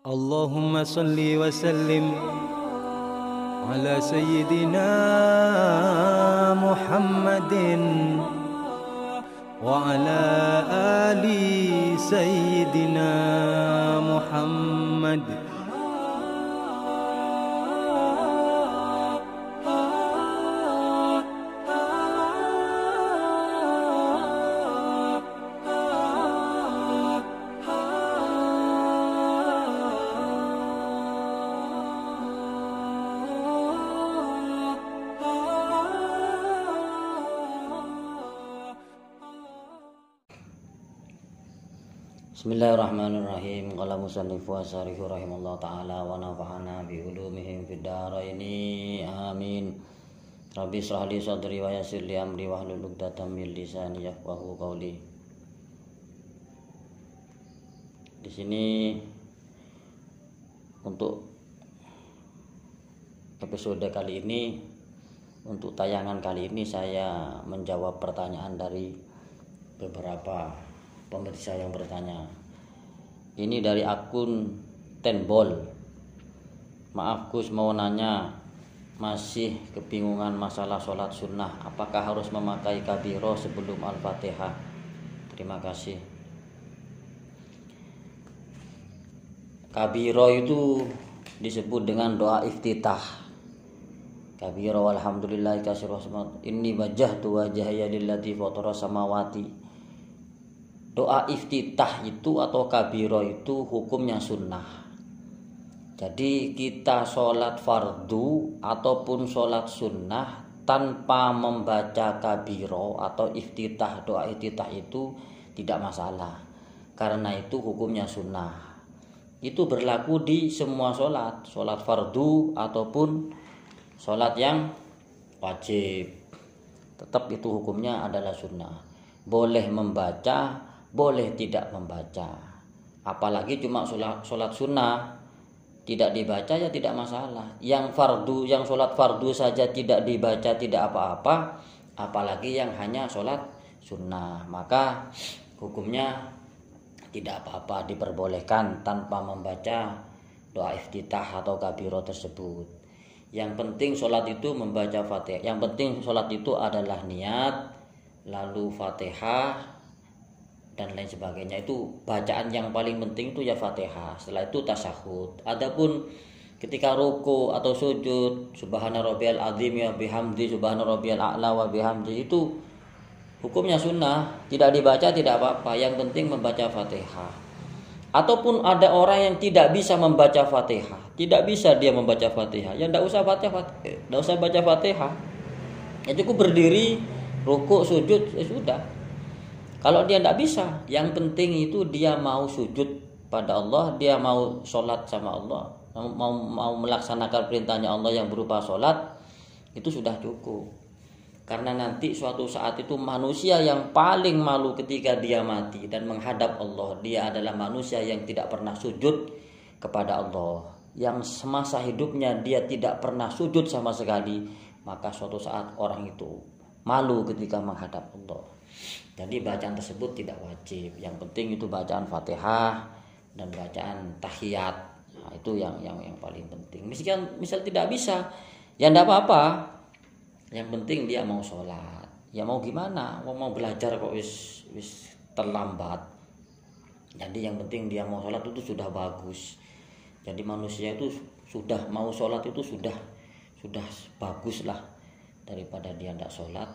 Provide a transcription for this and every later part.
اللهم صل وسلم على سيدنا محمد وعلى آل سيدنا محمد. Bismillahirrahmanirrahim. Qala musannifu wa syarihu rahimallahu ta'ala wa nafa'ana bi ulumihim fid dharaini amin. Rabbi shrah li sadri wa yassir li amri wahlul 'uqdatam min lisani yafqahu qawli. Di sini untuk episode kali ini, untuk tayangan kali ini saya menjawab pertanyaan dari beberapa pemirsa yang bertanya. Ini dari akun Tenbol. Maaf Gus, mau nanya, masih kebingungan masalah sholat sunnah, apakah harus memakai kabiro sebelum Al-Fatihah? Terima kasih. Kabiro itu disebut dengan doa iftitah. Kabiro walhamdulillahi katsira inni wajjahtu wajhaya lillati fatara samawati. Doa iftitah itu atau kabiro itu hukumnya sunnah. Jadi kita sholat fardu ataupun sholat sunnah tanpa membaca kabiro atau iftitah, doa iftitah itu tidak masalah. Karena itu hukumnya sunnah. Itu berlaku di semua sholat, sholat fardu ataupun sholat yang wajib. Tetap itu hukumnya adalah sunnah. Boleh membaca, boleh tidak membaca. Apalagi cuma sholat sunnah tidak dibaca ya tidak masalah. Yang fardu, yang sholat fardu saja tidak dibaca tidak apa-apa, apalagi yang hanya sholat sunnah. Maka hukumnya tidak apa-apa, diperbolehkan tanpa membaca doa iftitah atau kabiro tersebut. Yang penting sholat itu membaca Fatihah. Yang penting sholat itu adalah niat, lalu Fatihah dan lain sebagainya. Itu bacaan yang paling penting itu ya Fatihah. Setelah itu tasyahud. Adapun ketika ruku atau sujud, subhana rabbiyal azim ya bihamdi, subhana rabbiyal a'la wa bihamdi, itu hukumnya sunnah, tidak dibaca tidak apa-apa, yang penting membaca Fatihah. Ataupun ada orang yang tidak bisa membaca Fatihah, tidak bisa dia membaca Fatihah, ya tidak usah baca Fatihah. Ya cukup berdiri, ruku, sujud, ya sudah. Kalau dia tidak bisa, yang penting itu dia mau sujud pada Allah, dia mau sholat sama Allah, mau melaksanakan perintahnya Allah yang berupa sholat, itu sudah cukup. Karena nanti suatu saat itu manusia yang paling malu ketika dia mati dan menghadap Allah, dia adalah manusia yang tidak pernah sujud kepada Allah, yang semasa hidupnya dia tidak pernah sujud sama sekali. Maka suatu saat orang itu malu ketika menghadap Allah. Jadi bacaan tersebut tidak wajib. Yang penting itu bacaan Fatihah dan bacaan tahiyat. Nah, itu yang paling penting. Misal tidak bisa, ya tidak apa-apa. Yang penting dia mau sholat. Ya mau gimana? Mau belajar kok wis terlambat. Jadi yang penting dia mau sholat itu sudah bagus. Jadi manusia itu sudah mau sholat itu sudah bagus lah daripada dia tidak sholat.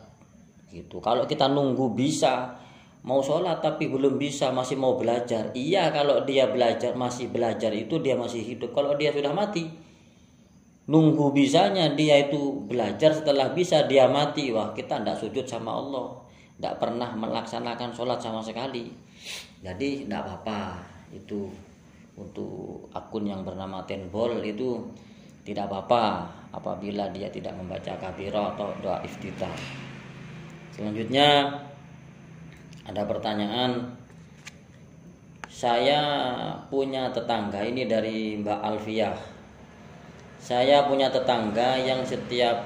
Gitu. Kalau kita nunggu bisa mau sholat tapi belum bisa, masih mau belajar. Iya, kalau dia masih belajar itu dia masih hidup. Kalau dia sudah mati, nunggu bisanya dia itu belajar, setelah bisa dia mati, wah kita tidak sujud sama Allah, tidak pernah melaksanakan sholat sama sekali. Jadi tidak apa-apa. Itu untuk akun yang bernama Tenbol itu tidak apa-apa apabila dia tidak membaca kabiro atau doa iftitah. Selanjutnya ada pertanyaan, saya punya tetangga, ini dari Mbak Alfiah. Saya punya tetangga yang setiap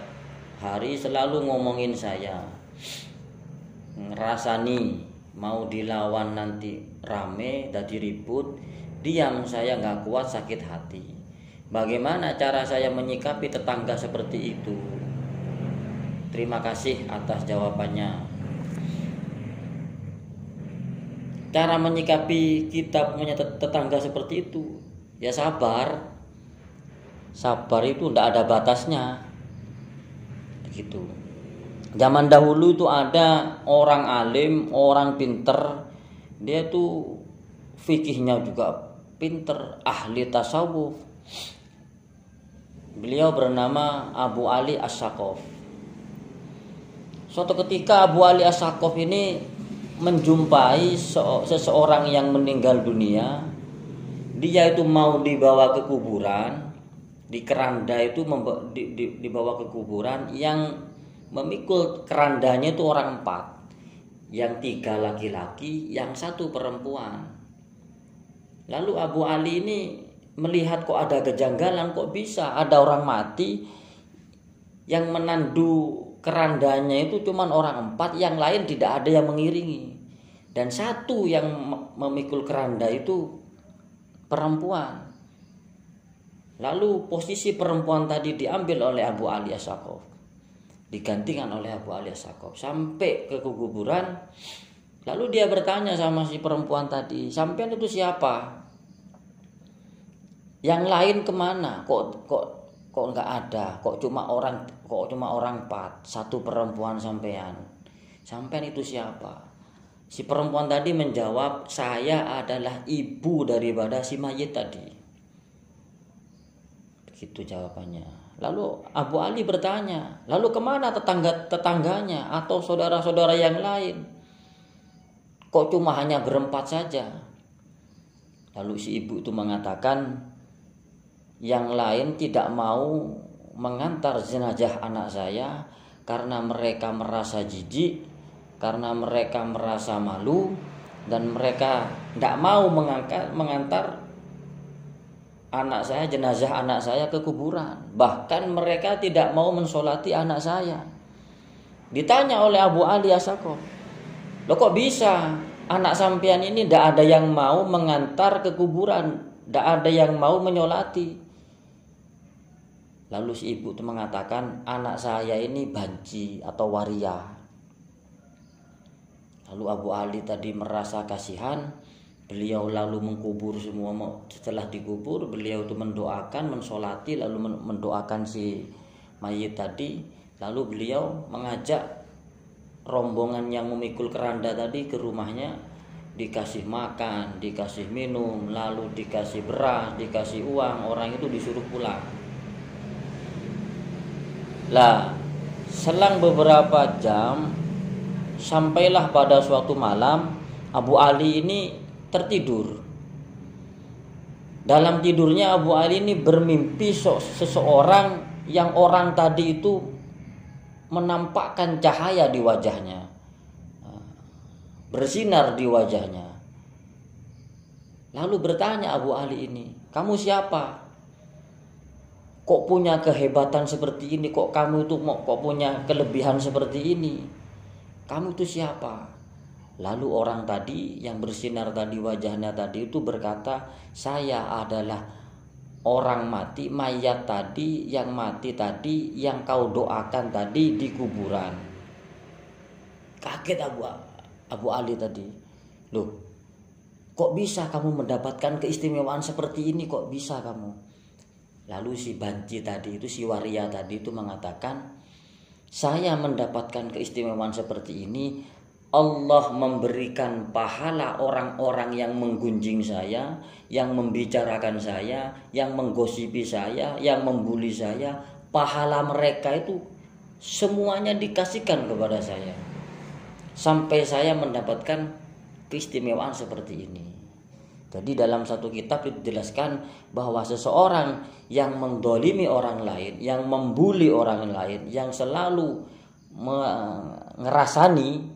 hari selalu ngomongin saya, ngerasani mau dilawan nanti rame, dadi ribut, diam, saya nggak kuat, sakit hati. Bagaimana cara saya menyikapi tetangga seperti itu? Terima kasih atas jawabannya. Cara menyikapi kita punya tetangga seperti itu, ya sabar. Sabar itu tidak ada batasnya. Begitu. Zaman dahulu itu ada orang alim, orang pinter, dia tuh fikihnya juga pinter, ahli tasawuf. Beliau bernama Abu Ali As-Saqqaf. Suatu ketika Abu Ali As-Saqqaf ini menjumpai seseorang yang meninggal dunia. Dia itu mau dibawa ke kuburan, di keranda itu dibawa ke kuburan. Yang memikul kerandanya itu orang 4, yang 3 laki-laki, yang 1 perempuan. Lalu Abu Ali ini melihat kok ada kejanggalan, kok bisa ada orang mati yang menandu kerandanya itu cuman orang 4, yang lain tidak ada yang mengiringi, dan 1 yang memikul keranda itu perempuan. Lalu posisi perempuan tadi diambil oleh Abu Ali As-Saqqaf, digantikan oleh Abu Ali As-Saqqaf sampai ke kuburan. Lalu dia bertanya sama si perempuan tadi, sampean itu siapa? Yang lain kemana? Kok nggak ada? Kok cuma orang 4, 1 perempuan sampean. Sampean itu siapa? Si perempuan tadi menjawab, saya adalah ibu daripada si mayit tadi. Begitu jawabannya. Lalu Abu Ali bertanya, lalu kemana tetangganya atau saudara-saudara yang lain? Kok cuma hanya berempat saja? Lalu si ibu itu mengatakan, yang lain tidak mau mengantar jenazah anak saya karena mereka merasa jijik, karena mereka merasa malu, dan mereka tidak mau mengantar jenazah anak saya ke kuburan. Bahkan mereka tidak mau mensolati anak saya. Ditanya oleh Abu Ali As-Saqqaf, loh kok bisa anak sampean ini tidak ada yang mau mengantar ke kuburan, tidak ada yang mau menyolati? Lalu si ibu itu mengatakan, anak saya ini banci atau waria. Lalu Abu Ali tadi merasa kasihan, beliau lalu mengkubur semua. Setelah dikubur, beliau itu mendoakan, mensolati, lalu mendoakan si mayit tadi. Lalu beliau mengajak rombongan yang memikul keranda tadi ke rumahnya, dikasih makan, dikasih minum, lalu dikasih beras, dikasih uang. Orang itu disuruh pulang. Lah, selang beberapa jam, sampailah pada suatu malam Abu Ali ini tertidur. Dalam tidurnya Abu Ali ini bermimpi seseorang yang orang tadi itu menampakkan cahaya di wajahnya, bersinar di wajahnya. Lalu bertanya Abu Ali ini, kamu siapa? Kok punya kehebatan seperti ini? Kok kamu itu kok punya kelebihan seperti ini? Kamu itu siapa? Lalu orang tadi yang bersinar tadi wajahnya tadi itu berkata, saya adalah orang mati, mayat tadi, yang mati tadi, yang kau doakan tadi di kuburan. Kaget Abu Ali tadi. Loh, kok bisa kamu mendapatkan keistimewaan seperti ini? Kok bisa kamu? Lalu si banci tadi itu, si waria tadi itu mengatakan, saya mendapatkan keistimewaan seperti ini, Allah memberikan pahala orang-orang yang menggunjing saya, yang membicarakan saya, yang menggosipi saya, yang membuli saya. Pahala mereka itu semuanya dikasihkan kepada saya, sampai saya mendapatkan keistimewaan seperti ini. Jadi dalam satu kitab dijelaskan bahwa seseorang yang mendolimi orang lain, yang membuli orang lain, yang selalu ngerasani,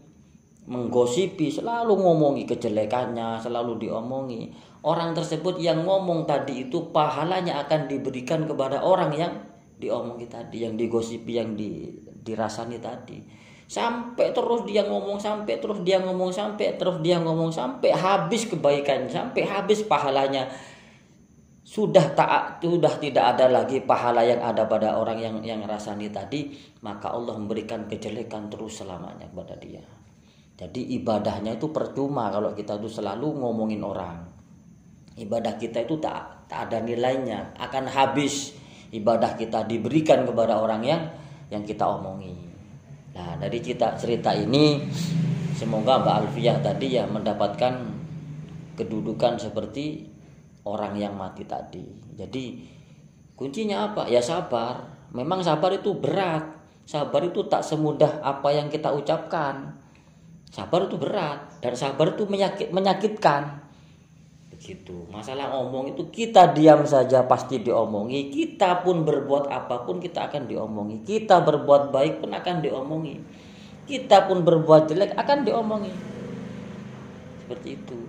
menggosipi, selalu ngomongi kejelekannya, selalu diomongi, orang tersebut yang ngomong tadi itu pahalanya akan diberikan kepada orang yang diomongi tadi, yang digosipi, yang dirasani tadi. Sampai terus dia ngomong, sampai terus dia ngomong, sampai terus dia ngomong, sampai habis kebaikannya, sampai habis pahalanya. Sudah tidak ada lagi pahala yang ada pada orang yang rasani tadi, maka Allah memberikan kejelekan terus selamanya kepada dia. Jadi ibadahnya itu percuma kalau kita tuh selalu ngomongin orang. Ibadah kita itu tak ada nilainya, akan habis ibadah kita diberikan kepada orang yang kita omongi. Nah, dari cerita ini semoga Mbak Alfiah tadi ya mendapatkan kedudukan seperti orang yang mati tadi. Jadi kuncinya apa? Ya sabar. Memang sabar itu berat. Sabar itu tak semudah apa yang kita ucapkan. Sabar itu berat dan sabar itu menyakitkan. Begitu. Masalah ngomong itu kita diam saja pasti diomongi. Kita pun berbuat apapun kita akan diomongi. Kita berbuat baik pun akan diomongi. Kita pun berbuat jelek akan diomongi. Seperti itu.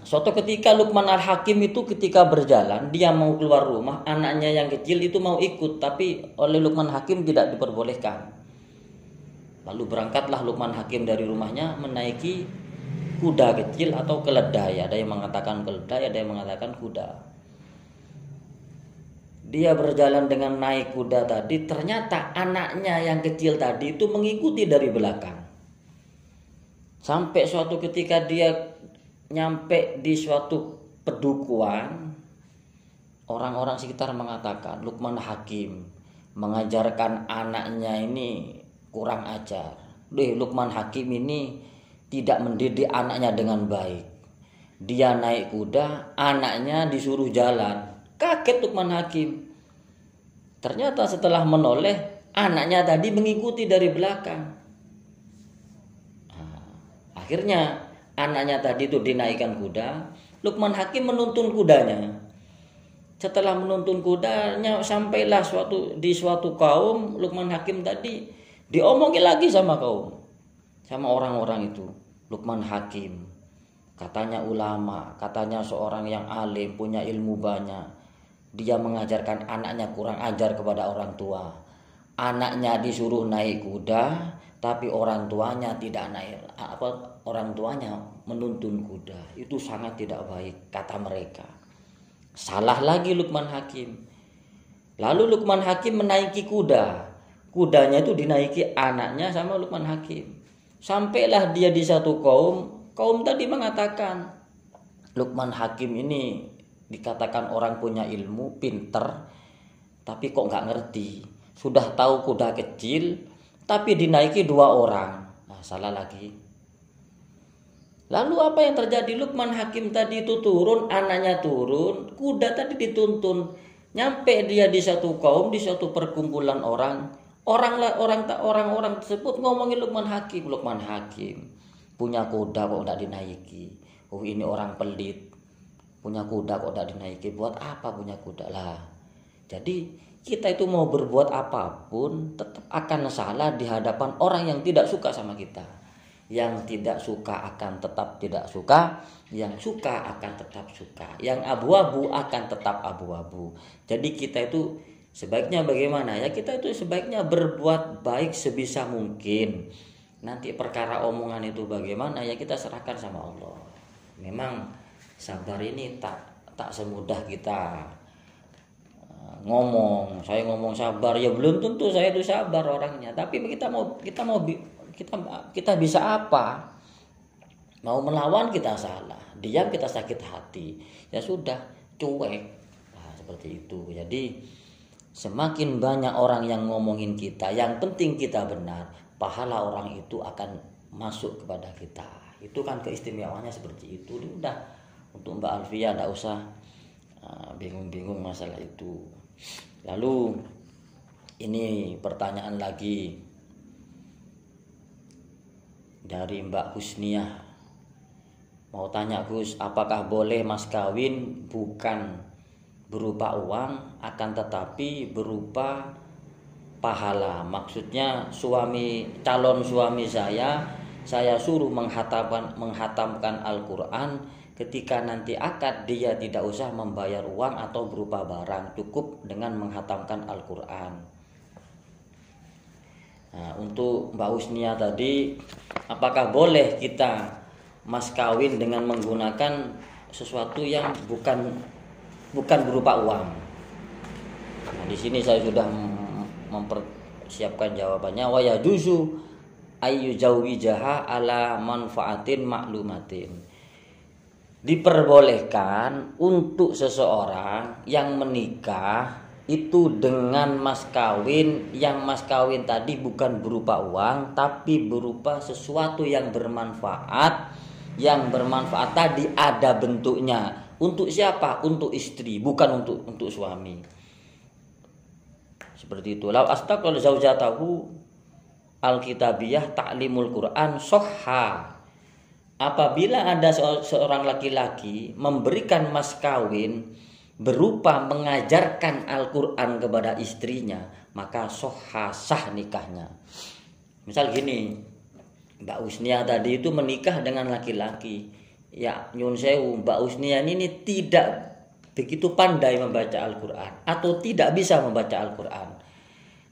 Suatu ketika Luqman Al-Hakim itu ketika berjalan, dia mau keluar rumah, anaknya yang kecil itu mau ikut, tapi oleh Luqman Hakim tidak diperbolehkan. Lalu berangkatlah Luqman Hakim dari rumahnya menaiki kuda kecil atau keledai. Ada yang mengatakan keledai, ada yang mengatakan kuda. Dia berjalan dengan naik kuda tadi, ternyata anaknya yang kecil tadi itu mengikuti dari belakang. Sampai suatu ketika dia nyampe di suatu pedukuhan, orang-orang sekitar mengatakan Luqman Hakim mengajarkan anaknya ini kurang ajar. Luqman Hakim ini tidak mendidik anaknya dengan baik. Dia naik kuda, anaknya disuruh jalan. Kaget Luqman Hakim. Ternyata setelah menoleh, anaknya tadi mengikuti dari belakang. Nah, akhirnya anaknya tadi itu dinaikkan kuda, Luqman Hakim menuntun kudanya. Setelah menuntun kudanya sampailah di suatu kaum, Luqman Hakim tadi diomongi lagi sama orang-orang itu. Luqman Hakim katanya ulama, katanya seorang yang alim, punya ilmu banyak. Dia mengajarkan anaknya kurang ajar kepada orang tua. Anaknya disuruh naik kuda, tapi orang tuanya tidak naik. Orang tuanya menuntun kuda. Itu sangat tidak baik kata mereka. Salah lagi Luqman Hakim. Lalu Luqman Hakim menaiki kuda. Kudanya itu dinaiki anaknya sama Luqman Hakim. Sampailah dia di satu kaum tadi mengatakan Luqman Hakim ini dikatakan orang punya ilmu, pinter, tapi kok nggak ngerti. Sudah tahu kuda kecil, tapi dinaiki 2 orang. Nah, salah lagi. Lalu apa yang terjadi? Luqman Hakim tadi itu turun, anaknya turun, kuda tadi dituntun. Nyampe dia di satu kaum, di satu perkumpulan orang. Orang-orang tersebut ngomongin Luqman Hakim. Luqman Hakim punya kuda kok tidak dinaiki. Oh, ini orang pelit. Punya kuda kok tidak dinaiki. Buat apa punya kuda lah? Jadi kita itu mau berbuat apapun tetap akan salah di hadapan orang yang tidak suka sama kita. Yang tidak suka akan tetap tidak suka, yang suka akan tetap suka, yang abu-abu akan tetap abu-abu. Jadi kita itu sebaiknya bagaimana? Ya kita itu sebaiknya berbuat baik sebisa mungkin. Nanti perkara omongan itu bagaimana ya kita serahkan sama Allah. Memang sabar ini tak semudah kita ngomong. Saya ngomong sabar ya belum tentu saya itu sabar orangnya. Tapi kita bisa apa? Mau melawan kita salah, diam kita sakit hati. Ya sudah, cuek. Nah, seperti itu. Jadi semakin banyak orang yang ngomongin kita, yang penting kita benar, pahala orang itu akan masuk kepada kita. Itu kan keistimewaannya seperti itu. Udah, untuk Mbak Alfiah enggak usah bingung-bingung masalah itu. Lalu ini pertanyaan lagi dari Mbak Husniah. Mau tanya Gus, apakah boleh mas kawin bukan berupa uang akan tetapi berupa pahala? Maksudnya calon suami saya suruh menghatamkan Al-Quran, ketika nanti akad dia tidak usah membayar uang atau berupa barang, cukup dengan menghatamkan Al-Quran. Nah, untuk Mbak Usnia tadi, apakah boleh kita mas kawin dengan menggunakan sesuatu yang bukan berupa uang? Nah, di sini saya sudah mempersiapkan jawabannya. Wa yajuzu ayyu jawijaha ala manfaatin maklumatin. Diperbolehkan untuk seseorang yang menikah itu dengan mas kawin, yang mas kawin tadi bukan berupa uang tapi berupa sesuatu yang bermanfaat. Yang bermanfaat tadi ada bentuknya. Untuk siapa? Untuk istri, bukan untuk suami. Seperti itu. Lau astaqal zaujatahu alkitabiyah ta'limul Quran sohha. Apabila ada seorang laki-laki memberikan mas kawin berupa mengajarkan Al-Quran kepada istrinya, maka sohha, sah nikahnya. Misal gini, Mbak Usnia tadi itu menikah dengan laki-laki. Ya, nyun sewu, Mbak Usnia ini tidak begitu pandai membaca Al-Quran atau tidak bisa membaca Al-Quran.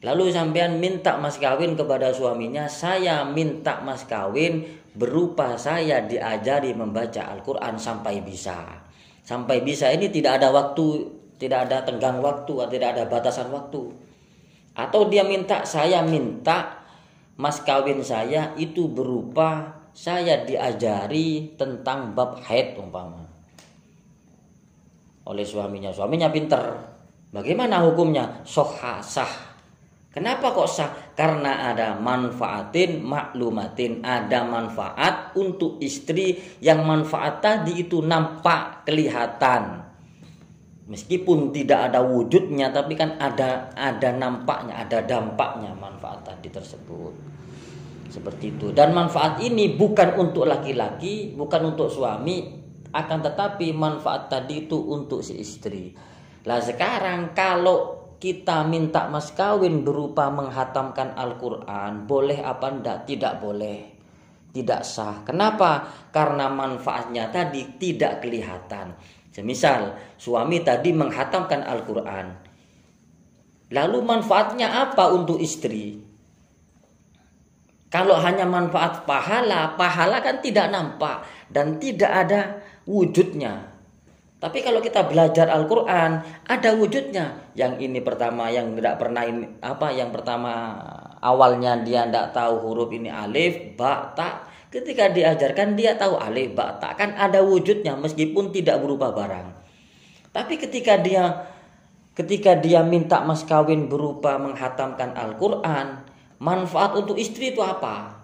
Lalu sampean minta mas kawin kepada suaminya, saya minta mas kawin berupa saya diajari membaca Al-Quran sampai bisa. Sampai bisa ini tidak ada waktu, tidak ada tenggang waktu, tidak ada batasan waktu. Atau dia minta, saya minta mas kawin saya itu berupa saya diajari tentang bab haid umpama oleh suaminya. Suaminya pinter. Bagaimana hukumnya? Sohha, sah. Kenapa kok sah? Karena ada manfaatin maklumatin, ada manfaat untuk istri yang manfaat tadi itu nampak, kelihatan. Meskipun tidak ada wujudnya, tapi kan ada nampaknya, ada dampaknya manfaat tadi tersebut. Seperti itu. Dan manfaat ini bukan untuk laki-laki, bukan untuk suami, akan tetapi manfaat tadi itu untuk si istri. Lah sekarang kalau kita minta mas kawin berupa menghatamkan Al-Quran, boleh apa enggak? Tidak boleh, tidak sah. Kenapa? Karena manfaatnya tadi tidak kelihatan. Semisal suami tadi menghatamkan Al-Quran, lalu manfaatnya apa untuk istri? Kalau hanya manfaat pahala kan tidak nampak dan tidak ada wujudnya. Tapi kalau kita belajar Al-Quran, ada wujudnya. Yang ini pertama, yang tidak pernah ini yang pertama awalnya dia tidak tahu huruf ini alif, ba, ta. Ketika diajarkan dia tahu alif, ba, ta. Kan ada wujudnya meskipun tidak berupa barang. Tapi ketika dia minta mas kawin berupa menghatamkan Al-Quran, manfaat untuk istri itu apa?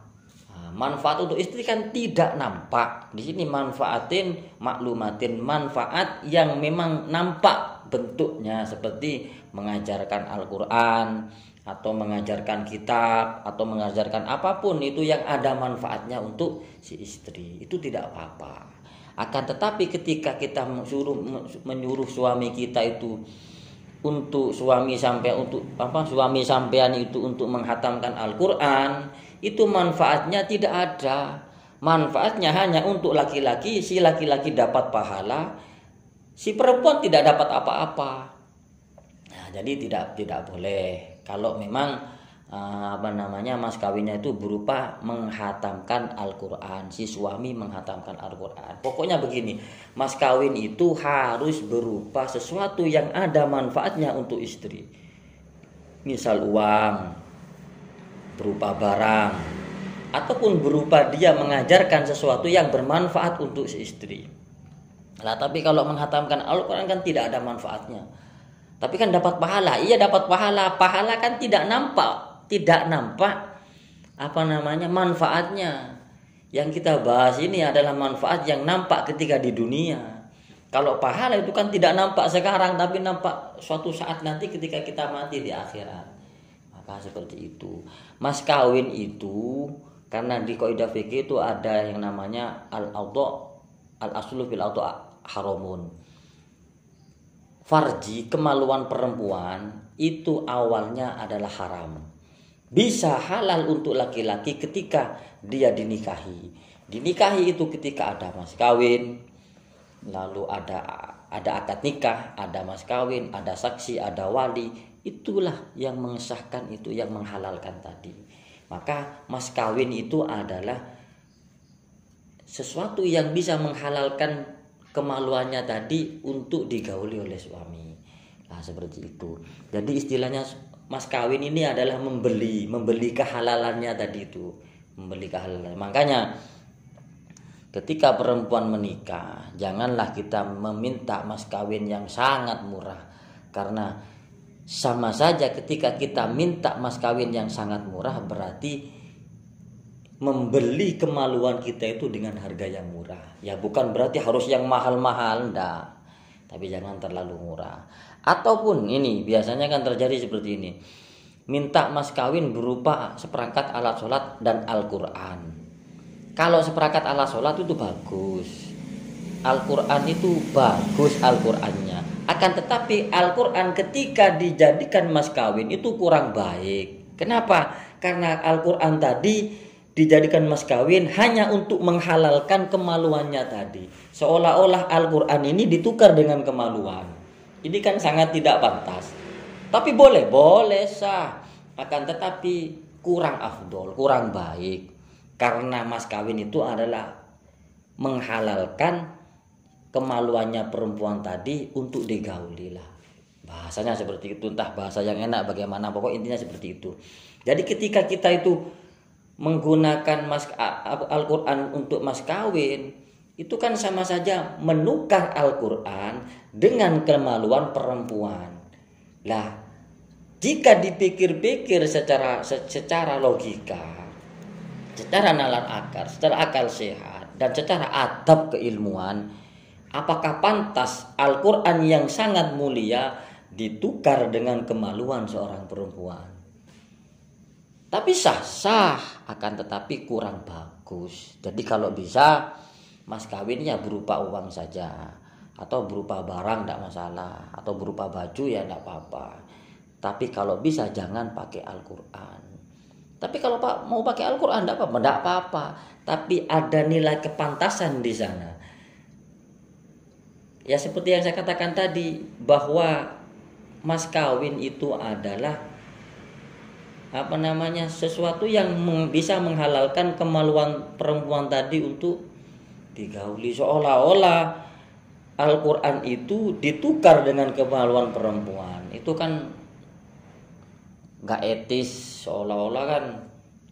Manfaat untuk istri kan tidak nampak. Di sini manfaatin maklumatin, manfaat yang memang nampak bentuknya seperti mengajarkan Al-Quran atau mengajarkan kitab atau mengajarkan apapun itu yang ada manfaatnya untuk si istri. Itu tidak apa-apa. Akan tetapi ketika kita menyuruh suami kita itu untuk suami sampean itu untuk menghatamkan Al-Quran, itu manfaatnya tidak ada. Manfaatnya hanya untuk laki-laki, si laki-laki dapat pahala, si perempuan tidak dapat apa-apa. Nah, jadi tidak boleh kalau memang mas kawinnya itu berupa menghatamkan Al-Quran, si suami menghatamkan Al-Quran. Pokoknya begini, mas kawin itu harus berupa sesuatu yang ada manfaatnya untuk istri. Misal uang, berupa barang, ataupun berupa dia mengajarkan sesuatu yang bermanfaat untuk si istri. Nah, tapi kalau menghatamkan Al-Quran kan tidak ada manfaatnya. Tapi kan dapat pahala. Iya dapat pahala. Pahala kan tidak nampak manfaatnya. Yang kita bahas ini adalah manfaat yang nampak ketika di dunia. Kalau pahala itu kan tidak nampak sekarang, tapi nampak suatu saat nanti ketika kita mati di akhirat. Maka seperti itu. Mas kawin itu karena di kaidah fikih itu ada yang namanya al-aslu fil auto haramun. Farji, kemaluan perempuan itu awalnya adalah haram. Bisa halal untuk laki-laki ketika dia dinikahi. Dinikahi itu ketika ada mas kawin, lalu ada akad nikah, ada mas kawin, ada saksi, ada wali. Itulah yang mengesahkan itu, yang menghalalkan tadi. Maka mas kawin itu adalah sesuatu yang bisa menghalalkan kemaluannya tadi untuk digauli oleh suami. Nah, seperti itu. Jadi istilahnya mas kawin ini adalah membeli kehalalannya tadi itu, membeli kehalalan. Makanya ketika perempuan menikah, janganlah kita meminta mas kawin yang sangat murah, karena sama saja ketika kita minta mas kawin yang sangat murah berarti membeli kemaluan kita itu dengan harga yang murah. Ya bukan berarti harus yang mahal-mahal, enggak. Tapi jangan terlalu murah. Ataupun ini biasanya kan terjadi seperti ini. Minta mas kawin berupa seperangkat alat sholat dan Al-Quran. Kalau seperangkat alat sholat itu bagus, Al-Quran itu bagus Al-Qurannya. Akan tetapi Al-Quran ketika dijadikan mas kawin itu kurang baik. Kenapa? Karena Al-Quran tadi dijadikan mas kawin hanya untuk menghalalkan kemaluannya tadi. Seolah-olah Al-Quran ini ditukar dengan kemaluan. Ini kan sangat tidak pantas. Tapi boleh sah. Akan tetapi kurang afdol, kurang baik. Karena mas kawin itu adalah menghalalkan kemaluannya perempuan tadi untuk digauli lah. Bahasanya seperti itu, entah bahasa yang enak bagaimana, pokok intinya seperti itu. Jadi ketika kita itu menggunakan Al-Quran untuk mas kawin, itu kan sama saja menukar Al-Quran dengan kemaluan perempuan. Lah, jika dipikir-pikir secara logika, secara nalar akal, secara akal sehat, dan secara adab keilmuan, apakah pantas Al-Quran yang sangat mulia ditukar dengan kemaluan seorang perempuan? Tapi sah-sah, akan tetapi kurang bagus. Jadi kalau bisa mas kawinnya berupa uang saja, atau berupa barang tidak masalah, atau berupa baju ya tidak apa-apa. Tapi kalau bisa jangan pakai Al-Quran. Tapi kalau mau pakai Al-Quran tidak apa-apa. Tapi ada nilai kepantasan di sana. Ya seperti yang saya katakan tadi, bahwa mas kawin itu adalah sesuatu yang bisa menghalalkan kemaluan perempuan tadi untuk digauli. Seolah-olah Al-Quran itu ditukar dengan kemaluan perempuan. Itu kan gak etis, seolah-olah kan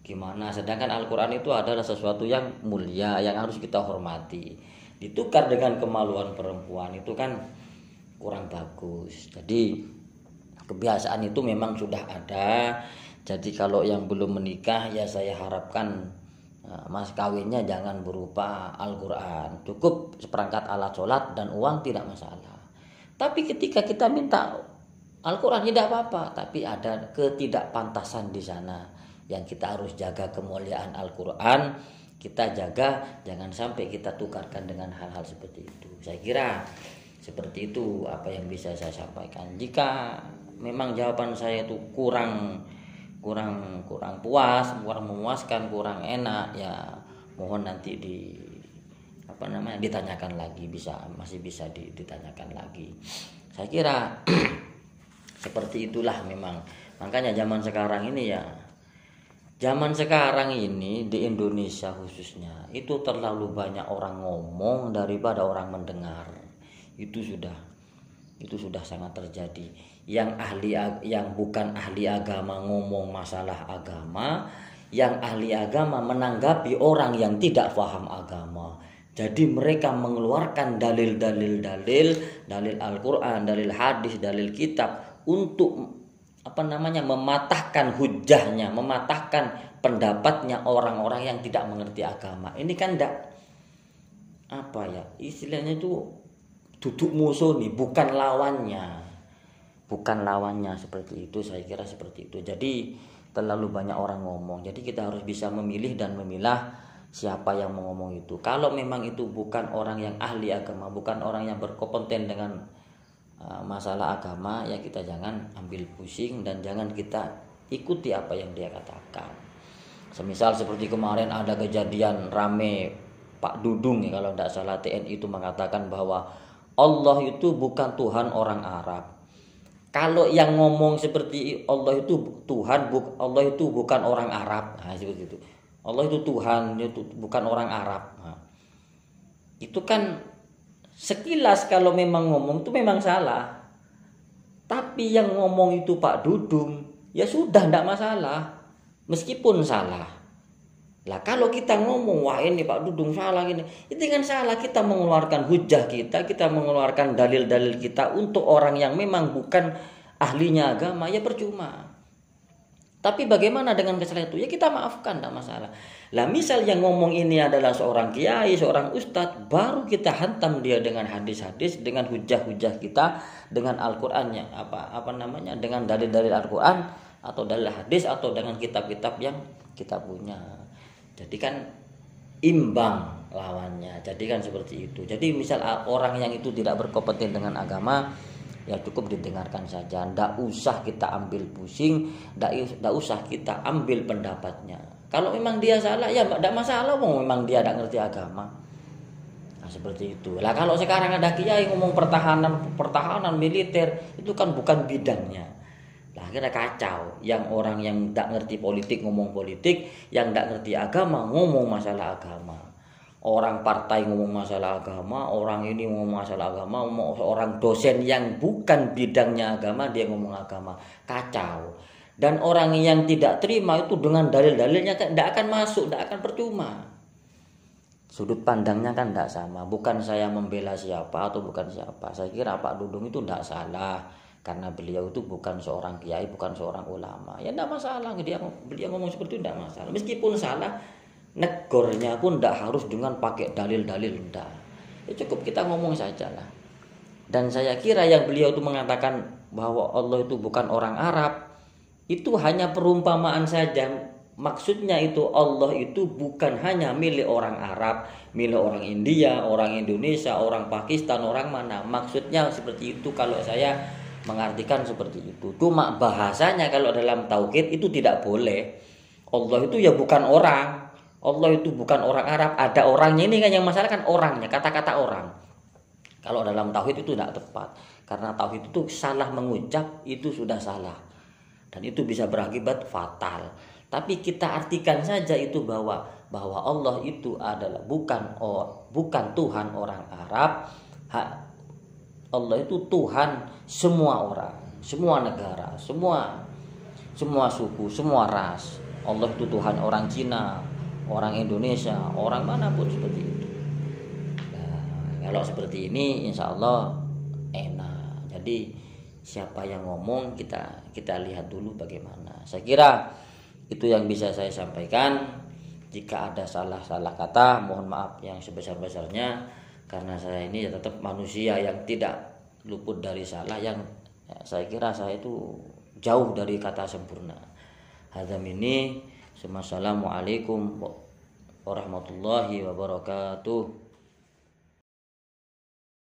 gimana. Sedangkan Al-Quran itu adalah sesuatu yang mulia, yang harus kita hormati. Ditukar dengan kemaluan perempuan itu kan kurang bagus. Jadi kebiasaan itu memang sudah ada. Jadi kalau yang belum menikah ya saya harapkan mas kawinnya jangan berupa Al-Quran. Cukup seperangkat alat sholat dan uang tidak masalah. Tapi ketika kita minta Al-Quran tidak apa-apa. Tapi ada ketidakpantasan di sana yang kita harus jaga kemuliaan Al-Quran. Kita jaga jangan sampai kita tukarkan dengan hal-hal seperti itu. Saya kira seperti itu apa yang bisa saya sampaikan. Jika memang jawaban saya itu kurang puas, kurang memuaskan, kurang enak, ya mohon nanti ditanyakan lagi, masih bisa ditanyakan lagi. Saya kira seperti itulah memang. Makanya zaman sekarang ini di Indonesia khususnya itu terlalu banyak orang ngomong daripada orang mendengar. Itu sudah sangat terjadi. Yang bukan ahli agama ngomong masalah agama, yang ahli agama menanggapi orang yang tidak paham agama. Jadi mereka mengeluarkan dalil Al-Quran, dalil hadis, dalil kitab untuk mematahkan hujahnya, mematahkan pendapatnya orang-orang yang tidak mengerti agama. Ini kan istilahnya itu duduk musuh nih, bukan lawannya seperti itu. Saya kira seperti itu. Jadi terlalu banyak orang ngomong. Jadi kita harus bisa memilih dan memilah siapa yang mau ngomong itu. Kalau memang itu bukan orang yang ahli agama, bukan orang yang berkompeten dengan masalah agama, ya kita jangan ambil pusing dan jangan kita ikuti apa yang dia katakan. Semisal seperti kemarin ada kejadian rame Pak Dudung ya, kalau tidak salah TNI itu mengatakan bahwa Allah itu bukan Tuhan orang Arab. Kalau yang ngomong seperti Allah itu Tuhan, Allah itu bukan orang Arab, nah, seperti itu. Allah itu Tuhan, itu bukan orang Arab. Nah, itu kan sekilas kalau memang ngomong itu memang salah. Tapi yang ngomong itu Pak Dudung, ya sudah tidak masalah, meskipun salah. Lah kalau kita ngomong, wah ini Pak Dudung salah gini, itu kan salah. Kita mengeluarkan hujah kita mengeluarkan dalil-dalil kita untuk orang yang memang bukan ahlinya agama, ya percuma. Tapi bagaimana dengan kesalahan itu? Ya kita maafkan, tidak masalah. Lah misal yang ngomong ini adalah seorang kiai, seorang ustadz, baru kita hantam dia dengan hadis-hadis, dengan hujah-hujah kita, dengan Al-Qur'annya, dengan dalil-dalil Al-Qur'an atau dalil hadis atau dengan kitab-kitab yang kita punya. Jadi kan imbang lawannya. Jadi kan seperti itu. Jadi misal orang yang itu tidak berkompeten dengan agama, ya cukup didengarkan saja. Tidak usah kita ambil pusing, tidak usah kita ambil pendapatnya. Kalau memang dia salah, ya tidak masalah. Memang dia tidak ngerti agama. Nah seperti itu. Lah kalau sekarang ada kiai ngomong pertahanan militer, itu kan bukan bidangnya. Lah akhirnya kacau. Yang orang yang tidak ngerti politik ngomong politik, yang tidak ngerti agama ngomong masalah agama. Orang partai ngomong masalah agama, orang ini ngomong masalah agama, orang dosen yang bukan bidangnya agama dia ngomong agama, kacau. Dan orang yang tidak terima itu dengan dalil-dalilnya tidak akan masuk, tidak akan percuma. Sudut pandangnya kan tidak sama. Bukan saya membela siapa atau bukan siapa. Saya kira Pak Dudung itu tidak salah. Karena beliau itu bukan seorang kiai, bukan seorang ulama. Ya tidak masalah, beliau ngomong seperti itu tidak masalah. Meskipun salah, negornya pun tidak harus dengan pakai dalil-dalil, tidak. Ya cukup kita ngomong saja lah. Dan saya kira yang beliau itu mengatakan bahwa Allah itu bukan orang Arab, itu hanya perumpamaan saja. Maksudnya itu Allah itu bukan hanya milik orang Arab, milik orang India, orang Indonesia, orang Pakistan, orang mana. Maksudnya seperti itu kalau saya mengartikan seperti itu. Cuma bahasanya kalau dalam tauhid itu tidak boleh. Allah itu ya bukan orang. Allah itu bukan orang Arab. Ada orangnya, ini kan yang masalah kan orangnya, kata-kata orang. Kalau dalam tauhid itu tidak tepat. Karena tauhid itu salah mengucap itu sudah salah. Dan itu bisa berakibat fatal. Tapi kita artikan saja itu bahwa Allah itu adalah bukan Tuhan orang Arab. Allah itu Tuhan semua orang, semua negara, semua suku, semua ras. Allah itu Tuhan orang Cina, orang Indonesia, orang manapun seperti itu. Nah, kalau seperti ini insya Allah enak. Jadi siapa yang ngomong kita lihat dulu bagaimana. Saya kira itu yang bisa saya sampaikan. Jika ada salah kata, mohon maaf yang sebesar-besarnya. Karena saya ini tetap manusia yang tidak luput dari salah, yang saya kira saya itu jauh dari kata sempurna. Hadzam ini. Assalamualaikum warahmatullahi wabarakatuh.